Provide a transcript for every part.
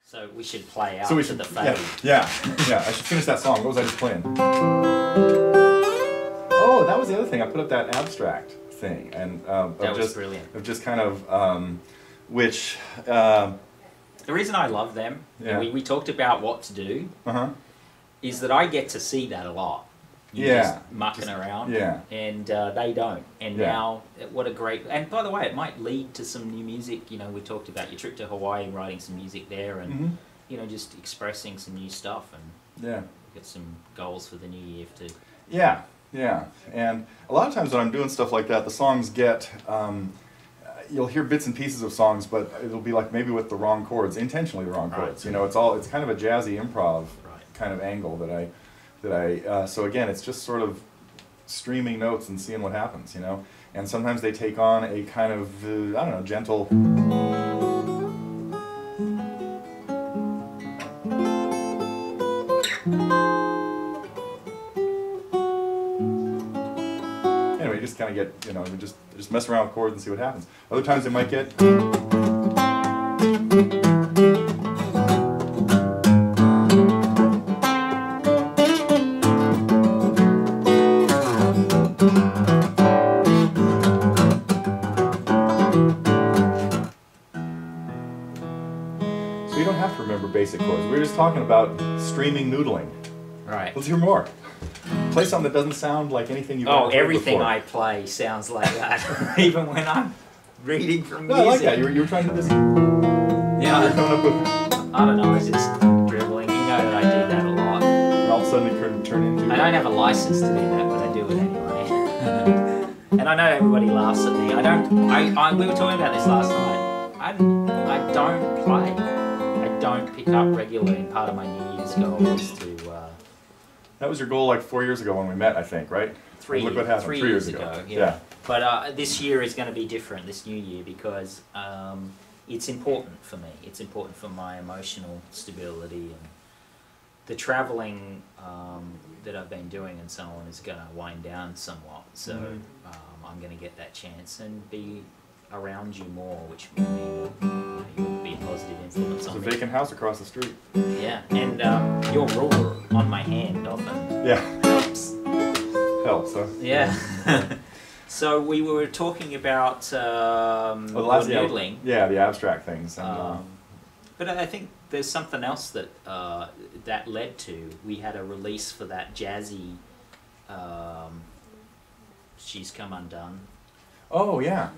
So we should play out So we to should, the fade. yeah. I should finish that song. What was I just playing? Oh, that was the other thing. I put up that abstract thing, and That was brilliant. Of just kind of which. The reason I love them, Yeah. we talked about what to do, is that I get to see that a lot. You just mucking around, and they don't. And now, what a great... And by the way, it might lead to some new music. You know, we talked about your trip to Hawaii, writing some music there, and you know, just expressing some new stuff, and get some goals for the new year too. Yeah. And a lot of times when I'm doing stuff like that, the songs get... you'll hear bits and pieces of songs, but it'll be like maybe with the wrong chords, intentionally the wrong chords. You know, it's kind of a jazzy improv kind of angle that I so again, it's just sort of streaming notes and seeing what happens, you know. And sometimes they take on a kind of I don't know, gentle. Anyway, you just kind of get, you know, you just mess around with chords and see what happens. Other times they might get. So you don't have to remember basic chords. We were just talking about streaming noodling. Right. Let's hear more. Play something that doesn't sound like anything you've ever heard everything before. I play sounds like that, even when I'm reading from music. No, I like that. You were trying to do this. Yeah. You're coming up with. I don't know, it's just dribbling. You know that I do that a lot. And all of a sudden it could turn into. I don't have a license to do that, but I do it anyway. And I know everybody laughs at me. We were talking about this last night. I don't play. I don't pick up regularly, and part of my New Year's goal is to... That was your goal like 4 years ago when we met, I think, right? Look what happened 3 years ago. Yeah. But this year is going to be different, this new year, because it's important for me. It's important for my emotional stability, and the travelling that I've been doing and so on is going to wind down somewhat. So I'm going to get that chance and be around you more, which will mean you'll be a positive influence on me. There's a vacant house across the street. Yeah, and your ruler on my hand often helps. Helps, huh? Yeah. So we were talking about noodling. Yeah, the abstract things. And, but I think there's something else that that led to. We had a release for that jazzy She's Come Undone. Oh, yeah.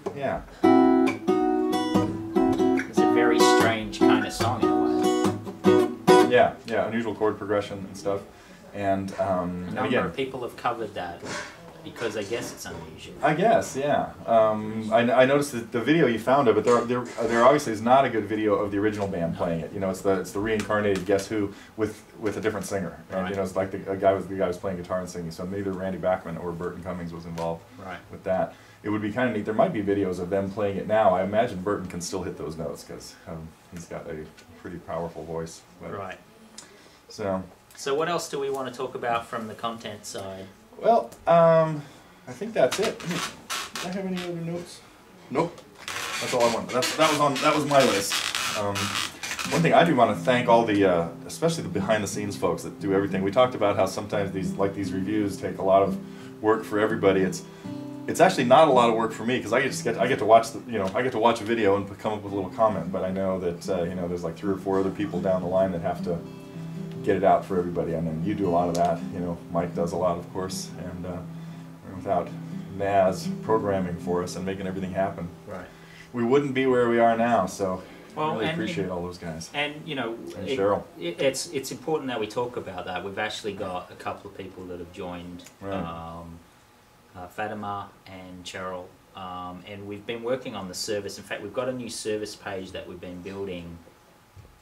It's a very strange kind of song in a way. Yeah, unusual chord progression and stuff. And a number of people have covered that because I guess it's unusual. I guess, yeah. I noticed that the video you found of it, there obviously is not a good video of the original band playing it. You know, it's the reincarnated Guess Who with a different singer. And you know, it's like the guy was playing guitar and singing. So maybe Randy Bachman or Burton Cummings was involved with that. It would be kind of neat. There might be videos of them playing it now. I imagine Burton can still hit those notes because he's got a pretty powerful voice. But, So what else do we want to talk about from the content side? Well, I think that's it. Do I have any other notes? Nope. That's all I want. That was my list. One thing I do want to thank all the, especially the behind-the-scenes folks that do everything. We talked about how sometimes these reviews take a lot of work for everybody. It's actually not a lot of work for me because I get to watch I get to watch a video and come up with a little comment. But I know that there's like 3 or 4 other people down the line that have to get it out for everybody, and then you do a lot of that. You know, Mike does a lot, of course, and without Naz programming for us and making everything happen, we wouldn't be where we are now. So I really appreciate all those guys. And you know, and Cheryl. It's important that we talk about that. We've actually got a couple of people that have joined, Fatima and Cheryl, and we've been working on the service. In fact, we've got a new service page that we've been building.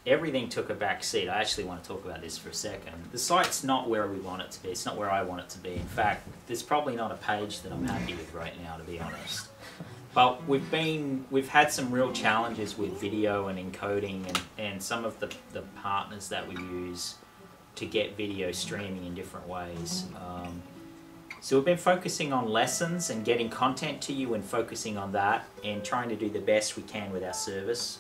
Everything took a back seat. I actually want to talk about this for a second. The site's not where we want it to be. It's not where I want it to be. In fact, there's probably not a page that I'm happy with right now, to be honest. But we've had some real challenges with video and encoding and some of the partners that we use to get video streaming in different ways. So we've been focusing on lessons and getting content to you and focusing on that and trying to do the best we can with our service.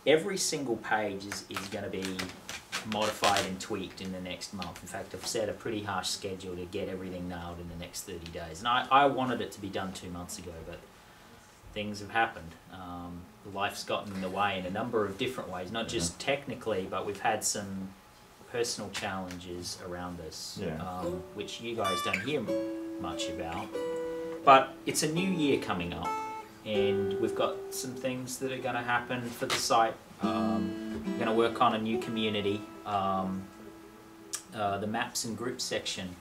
every single page is going to be modified and tweaked in the next month. In fact, I've set a pretty harsh schedule to get everything nailed in the next 30 days. And I wanted it to be done 2 months ago, but things have happened. Life's gotten in the way in a number of different ways, not just technically, but we've had some personal challenges around us, which you guys don't hear much about. But it's a new year coming up, and we've got some things that are going to happen for the site. We're going to work on a new community, the maps and groups section.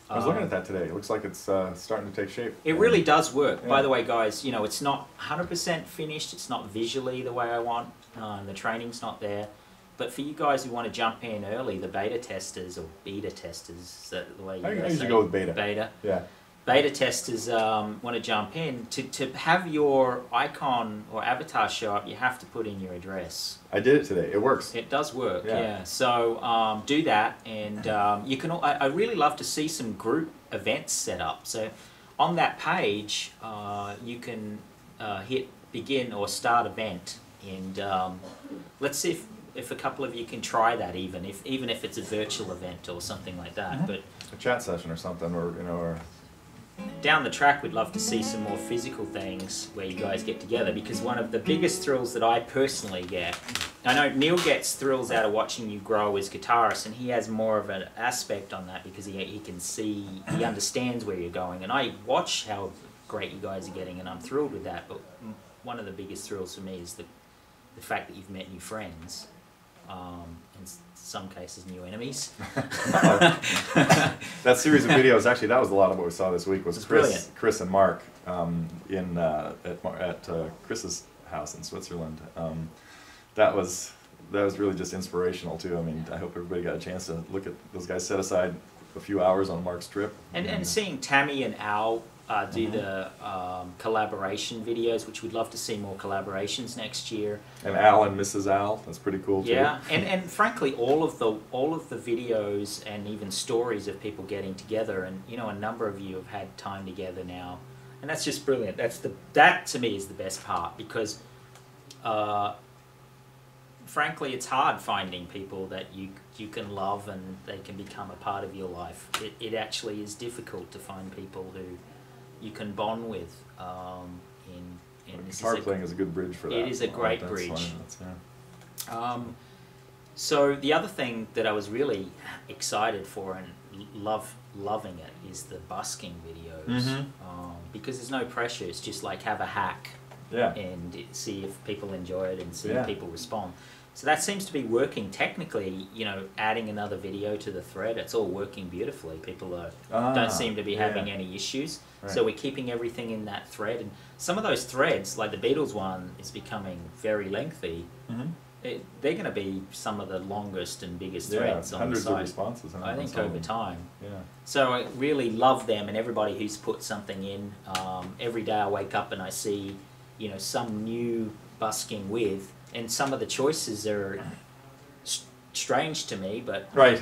I was looking at that today. It looks like it's starting to take shape. It really does work. Yeah. By the way, guys, you know, it's not 100% finished. It's not visually the way I want. The training's not there. But for you guys who want to jump in early, the beta testers, or beta testers, is that the way you I usually go with beta. Beta. Yeah. Beta testers want to jump in. To have your icon or avatar show up, you have to put in your address. I did it today. It works. It does work, yeah. So do that, and you can. I really love to see some group events set up. So on that page, you can hit begin or start event, and let's see if a couple of you can try that, even if it's a virtual event or something like that. But a chat session or something, or or. Down the track, we'd love to see some more physical things where you guys get together, because one of the biggest thrills that I personally get, I know Neil gets thrills out of watching you grow as guitarist, and he has more of an aspect on that because he can see, he understands where you're going, and I watch how great you guys are getting, and I'm thrilled with that. But one of the biggest thrills for me is the fact that you've met new friends. In some cases, new enemies. That series of videos, actually, that was a lot of what we saw this week. Was Chris and Mark at Chris's house in Switzerland. That was really just inspirational too. I mean, I hope everybody got a chance to look at those guys set aside a few hours on Mark's trip. And seeing Tammy and Al do the collaboration videos, which we'd love to see more collaborations next year. And Al and Mrs. Al, that's pretty cool too. Yeah, and frankly, all of the videos and even stories of people getting together, and you know, a number of you have had time together now, and that's just brilliant. That to me is the best part, because frankly, it's hard finding people that you can love and they can become a part of your life. It actually is difficult to find people who you can bond with. Guitar playing is a good bridge for that. It is a great bridge. So the other thing that I was really excited for and loving it is the busking videos, because there's no pressure. It's just like have a hack and see if people enjoy it and see if people respond. So that seems to be working technically. You know, adding another video to the thread, it's all working beautifully. People don't seem to be having any issues. Right. So we're keeping everything in that thread. And some of those threads, like the Beatles one, is becoming very lengthy. They're going to be some of the longest and biggest threads on the site. Hundreds of responses. I think over time. Yeah. So I really love them, and everybody who's put something in. Every day I wake up and I see, you know, some new busking with. And some of the choices are strange to me, but great.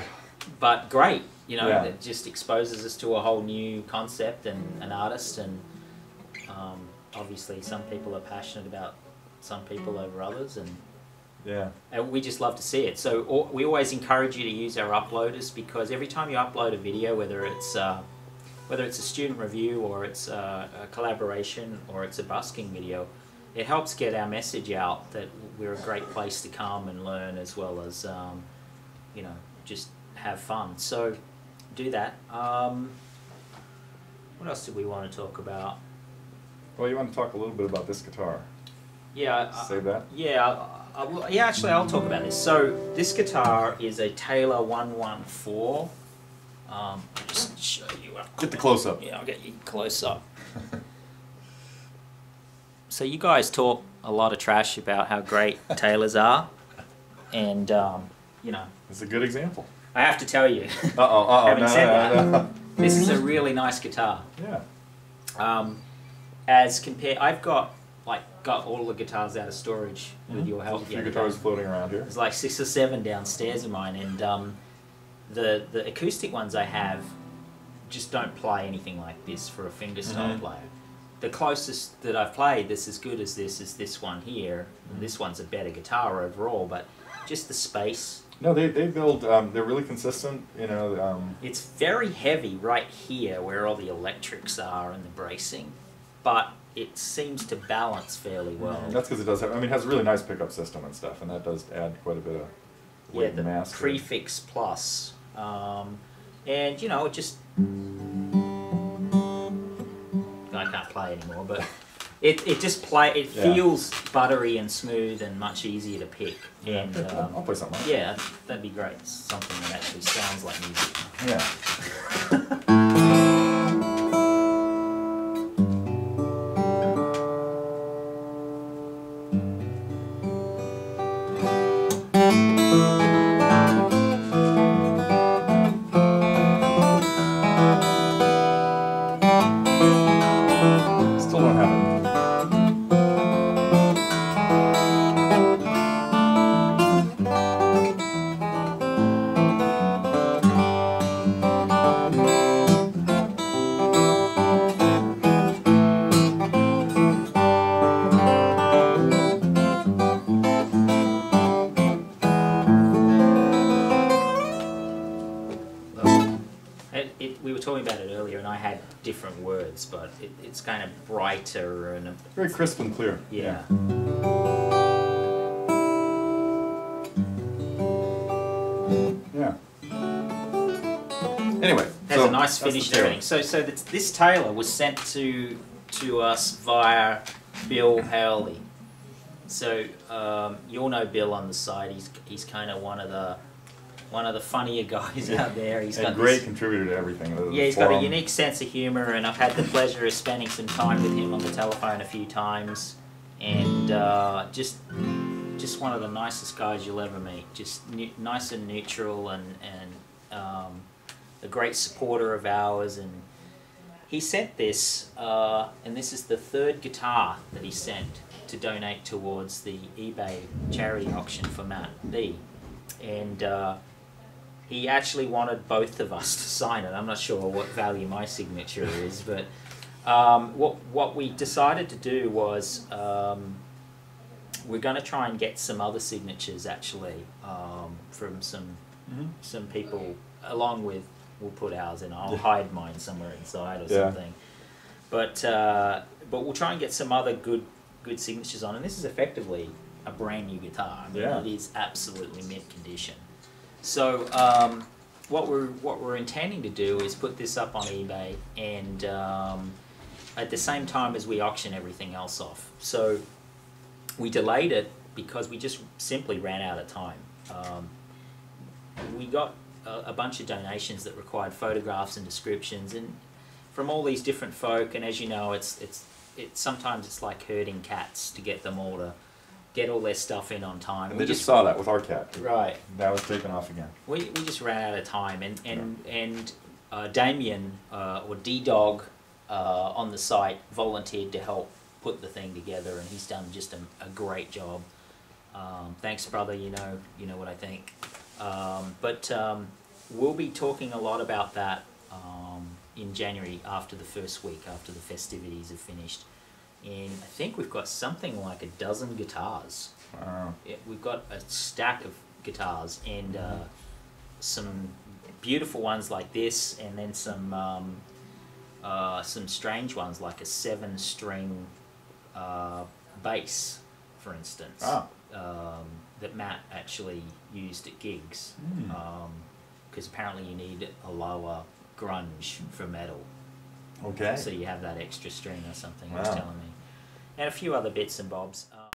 You know, it just exposes us to a whole new concept and an artist, and obviously some people are passionate about some people over others, and we just love to see it. So we always encourage you to use our uploaders, because every time you upload a video, whether it's a student review or it's a collaboration or it's a busking video, it helps get our message out that we're a great place to come and learn, as well as, you know, just have fun. So do that. What else did we want to talk about? Well, you want to talk a little bit about this guitar. Yeah. Save that? Yeah. Actually, I'll talk about this. So this guitar is a Taylor 114. I'll just show you up. Get the close-up. Yeah, I'll get you close up. So you guys talk a lot of trash about how great Taylors are, and you know. It's a good example. I have to tell you. Having said that, this is a really nice guitar. Yeah. As compared, I've got all the guitars out of storage with your help. There's a few guitars floating around here. There's like 6 or 7 downstairs of mine, and the acoustic ones I have just don't play anything like this for a fingerstyle player. the closest that I've played that's as good as this is this one here. This one's a better guitar overall, but just the space. No, they build, they're really consistent, you know. It's very heavy right here where all the electrics are and the bracing, but it seems to balance fairly well. That's because it does have, I mean, it has a really nice pickup system and stuff, and that does add quite a bit of weight and mass. The Prefix Plus. And, you know, it just... I can't play anymore, but it just feels buttery and smooth and much easier to pick. And I'll play something like that. Yeah, that'd be great. Something that actually sounds like music. Yeah. Still don't have it. We were talking about it earlier, and I had different words, but it's kind of brighter and Very crisp and clear. yeah. Yeah. Anyway, Has so a nice that's the finish and tail. everything. So this Taylor was sent to us via Bill Howley. So you'll know Bill on the side. He's kind of one of the funnier guys out there. He's And got great this, contributor to everything. yeah, he's got a unique sense of humor, and I've had the pleasure of spending some time with him on the telephone a few times, and just one of the nicest guys you'll ever meet. Just nice and neutral, and a great supporter of ours. And he sent this, and this is the third guitar that he sent to donate towards the eBay charity auction for Matt B. And he actually wanted both of us to sign it. I'm not sure what value my signature is, but what we decided to do was we're going to try and get some other signatures actually from some people, along with, we'll put ours in. I'll hide mine somewhere inside or something. But we'll try and get some other good signatures on. And this is effectively a brand new guitar. I mean, it is absolutely mint condition. So what we're intending to do is put this up on eBay, and at the same time as we auction everything else off. So we delayed it because we just simply ran out of time. We got a bunch of donations that required photographs and descriptions, and from all these different folk. And as you know, it's sometimes it's like herding cats to get them all to get all their stuff in on time. And they just saw that with our cat. Right. That was taken off again. We just ran out of time, and Damien or D-Dog on the site volunteered to help put the thing together, and he's done just a great job. Thanks, brother. You know what I think. But we'll be talking a lot about that in January, after the first week, after the festivities are finished. And I think we've got something like a dozen guitars. Wow. Yeah, we've got a stack of guitars, and some beautiful ones like this, and then some strange ones like a 7-string bass, for instance, that Matt actually used at gigs, because apparently you need a lower grunge for metal. Okay. So you have that extra string or something. He Wow. was telling me, and a few other bits and bobs.